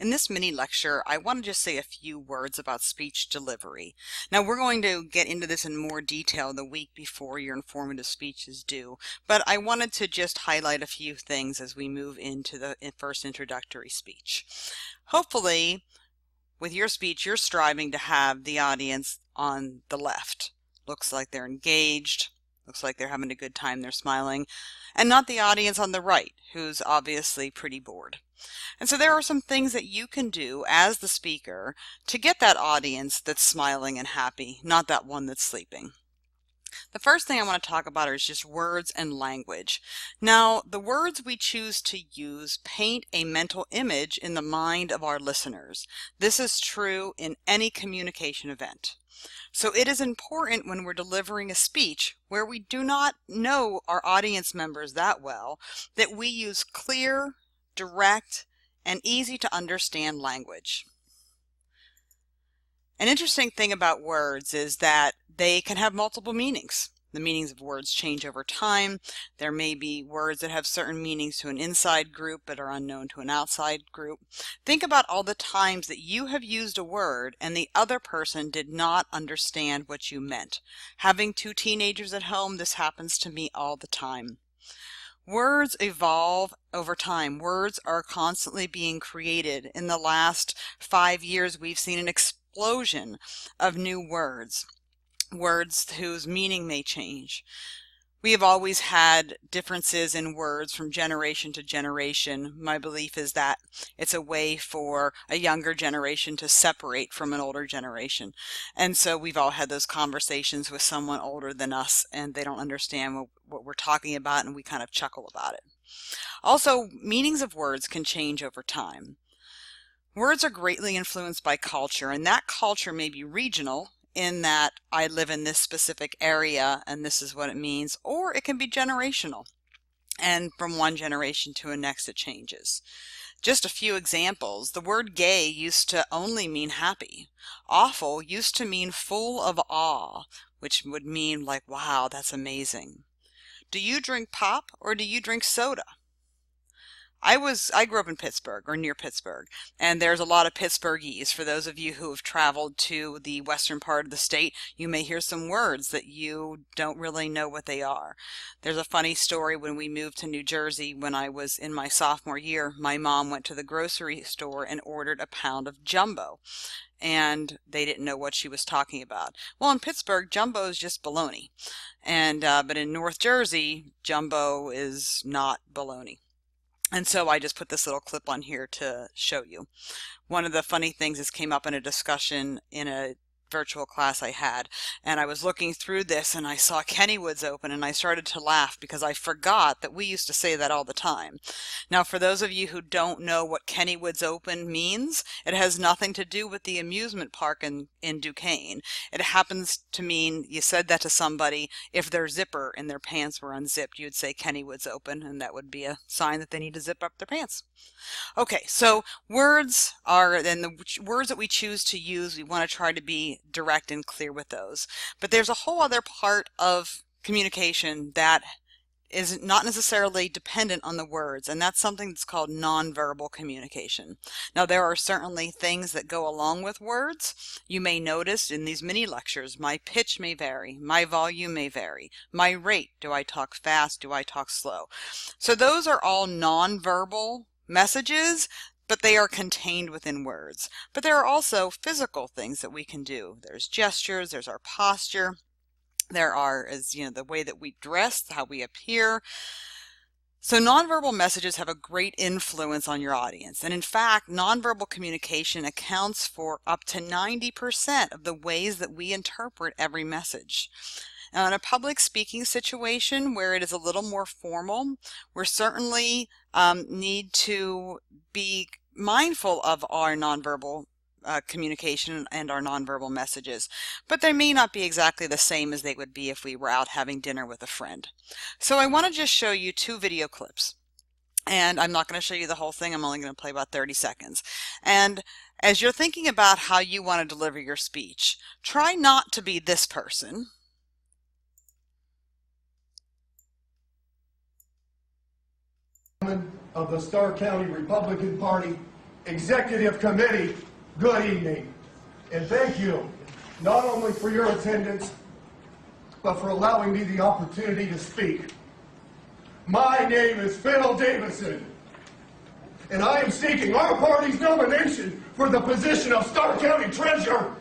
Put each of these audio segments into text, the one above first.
In this mini lecture, I want to just say a few words about speech delivery. Now, we're going to get into this in more detail the week before your informative speech is due, but I wanted to just highlight a few things as we move into the first introductory speech. Hopefully, with your speech, you're striving to have the audience on the left. Looks like they're engaged, looks like they're having a good time, they're smiling, and not the audience on the right, who's obviously pretty bored. And so there are some things that you can do as the speaker to get that audience that's smiling and happy, not that one that's sleeping. The first thing I want to talk about is just words and language. Now, the words we choose to use paint a mental image in the mind of our listeners. This is true in any communication event. So it is important when we're delivering a speech where we do not know our audience members that well, that we use clear, direct, and easy to understand language. An interesting thing about words is that they can have multiple meanings. The meanings of words change over time. There may be words that have certain meanings to an inside group but are unknown to an outside group. Think about all the times that you have used a word and the other person did not understand what you meant. Having two teenagers at home, this happens to me all the time. Words evolve over time. Words are constantly being created. In the last 5 years, we've seen an explosion of new words, words whose meaning may change. We have always had differences in words from generation to generation. My belief is that it's a way for a younger generation to separate from an older generation. And so we've all had those conversations with someone older than us, and they don't understand what we're talking about, and we kind of chuckle about it. Also, meanings of words can change over time. Words are greatly influenced by culture, and that culture may be regional, in that I live in this specific area and this is what it means, or it can be generational, and from one generation to the next it changes. Just a few examples. The word gay used to only mean happy. Awful used to mean full of awe, which would mean like, wow, that's amazing. Do you drink pop or do you drink soda? I grew up in Pittsburgh, or near Pittsburgh, and there's a lot of Pittsburghese. For those of you who have traveled to the western part of the state, you may hear some words that you don't really know what they are. There's a funny story. When we moved to New Jersey when I was in my sophomore year, my mom went to the grocery store and ordered a pound of jumbo, and they didn't know what she was talking about. Well, in Pittsburgh, jumbo is just bologna, and but in North Jersey, jumbo is not bologna. And so I just put this little clip on here to show you. One of the funny things is came up in a discussion in a virtual class I had, and I was looking through this and I saw Kennywood's open and I started to laugh because I forgot that we used to say that all the time. Now, for those of you who don't know what Kennywood's open means, it has nothing to do with the amusement park in Duquesne. It happens to mean you said that to somebody if their zipper in their pants were unzipped. You'd say Kennywood's open, and that would be a sign that they need to zip up their pants. Okay, so words are, then the words that we choose to use, we want to try to be direct and clear with those. But there's a whole other part of communication that is not necessarily dependent on the words, and that's something that's called nonverbal communication. Now, there are certainly things that go along with words. You may notice in these mini lectures, my pitch may vary, my volume may vary, my rate, do I talk fast, do I talk slow? So those are all nonverbal messages, but they are contained within words. But there are also physical things that we can do. There's gestures, there's our posture. There are, as you know, the way that we dress, how we appear. So nonverbal messages have a great influence on your audience. And in fact, nonverbal communication accounts for up to 90% of the ways that we interpret every message. Now, in a public speaking situation where it is a little more formal, we certainly need to be mindful of our nonverbal communication and our nonverbal messages, but they may not be exactly the same as they would be if we were out having dinner with a friend. So I want to just show you two video clips, and I'm not going to show you the whole thing. I'm only going to play about 30 seconds. And as you're thinking about how you want to deliver your speech, try not to be this person. Of the Starr County Republican Party Executive Committee, good evening. And thank you, not only for your attendance, but for allowing me the opportunity to speak. My name is Phil Davison, and I am seeking our party's nomination for the position of Starr County Treasurer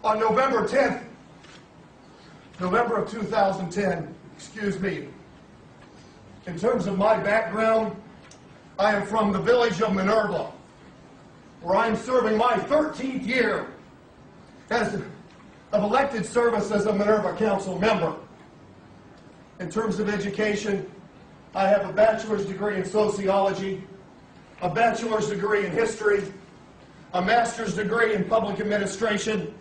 on November 10th. November of 2010, excuse me. In terms of my background, I am from the village of Minerva, where I am serving my 13th year of elected service as a Minerva Council member. In terms of education, I have a bachelor's degree in sociology, a bachelor's degree in history, a master's degree in public administration,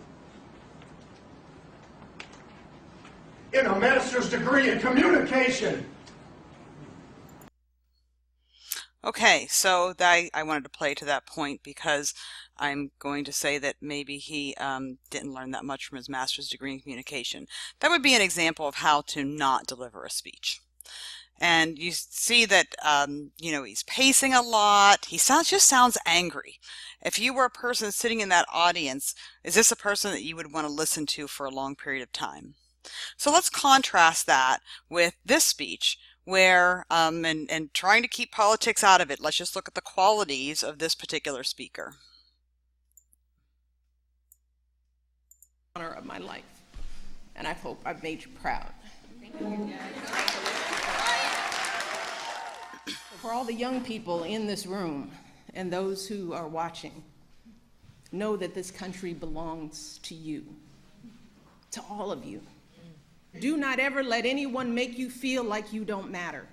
and a master's degree in communication. Okay, so I wanted to play to that point because I'm going to say that maybe he didn't learn that much from his master's degree in communication. That would be an example of how to not deliver a speech. And you see that, he's pacing a lot. He just sounds angry. If you were a person sitting in that audience, is this a person that you would want to listen to for a long period of time? So let's contrast that with this speech where, and trying to keep politics out of it, let's just look at the qualities of this particular speaker. Honor of my life, and I hope I've made you proud. For all the young people in this room and those who are watching, know that this country belongs to you, to all of you. Do not ever let anyone make you feel like you don't matter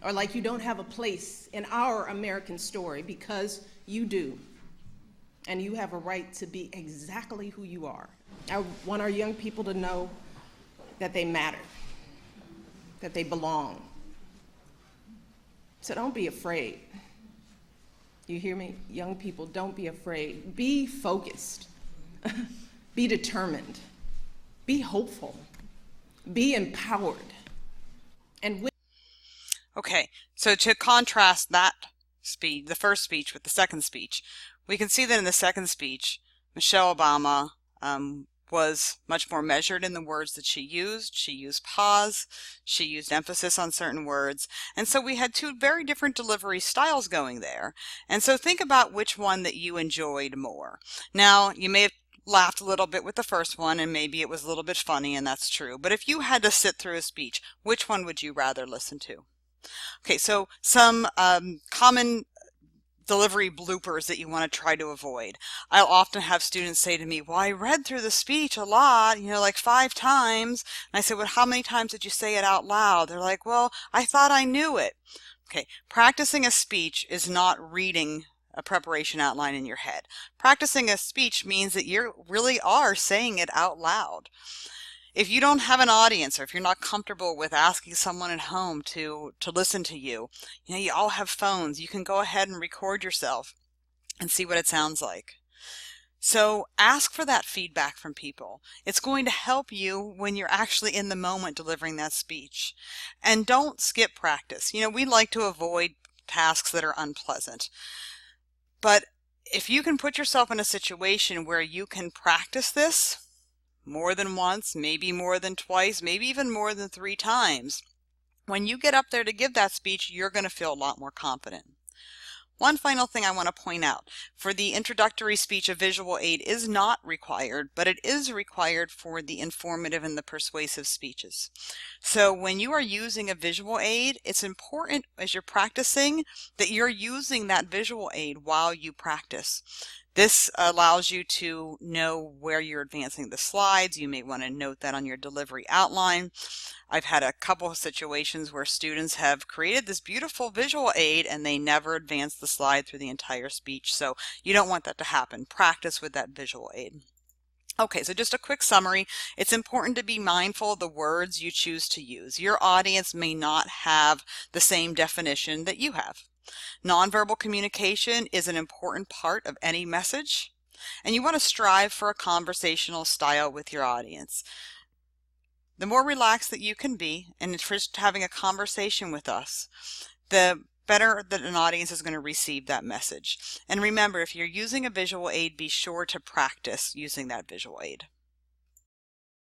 or like you don't have a place in our American story, because you do. And you have a right to be exactly who you are. I want our young people to know that they matter, that they belong. So don't be afraid. You hear me? Young people, don't be afraid. Be focused. Be determined. Be hopeful. Be empowered. And Okay, so to contrast that speech, the first speech with the second speech, we can see that in the second speech, Michelle Obama was much more measured in the words that she used. She used pause, she used emphasis on certain words, and so we had two very different delivery styles going there. And so think about which one that you enjoyed more. Now, you may have laughed a little bit with the first one, and maybe it was a little bit funny, and that's true. But if you had to sit through a speech, which one would you rather listen to? Okay, so some common delivery bloopers that you want to try to avoid. I'll often have students say to me, well, I read through the speech a lot, like 5 times. And I say, well, how many times did you say it out loud? They're like, well, I thought I knew it. Okay, practicing a speech is not reading a preparation outline in your head. Practicing a speech means that you really are saying it out loud. If you don't have an audience, or if you're not comfortable with asking someone at home to listen to you, you all have phones. You can go ahead and record yourself and see what it sounds like. So ask for that feedback from people. It's going to help you when you're actually in the moment delivering that speech. And don't skip practice. We like to avoid tasks that are unpleasant. But if you can put yourself in a situation where you can practice this more than once, maybe more than twice, maybe even more than 3 times, when you get up there to give that speech, you're going to feel a lot more confident. One final thing I want to point out. For the introductory speech, a visual aid is not required, but it is required for the informative and the persuasive speeches. So when you are using a visual aid, it's important as you're practicing that you're using that visual aid while you practice. This allows you to know where you're advancing the slides. You may want to note that on your delivery outline. I've had a couple of situations where students have created this beautiful visual aid and they never advance the slide through the entire speech. So you don't want that to happen. Practice with that visual aid. Okay, so just a quick summary. It's important to be mindful of the words you choose to use. Your audience may not have the same definition that you have. Nonverbal communication is an important part of any message, and you want to strive for a conversational style with your audience. The more relaxed that you can be and just having a conversation with us, the better that an audience is going to receive that message. And remember, if you're using a visual aid, be sure to practice using that visual aid.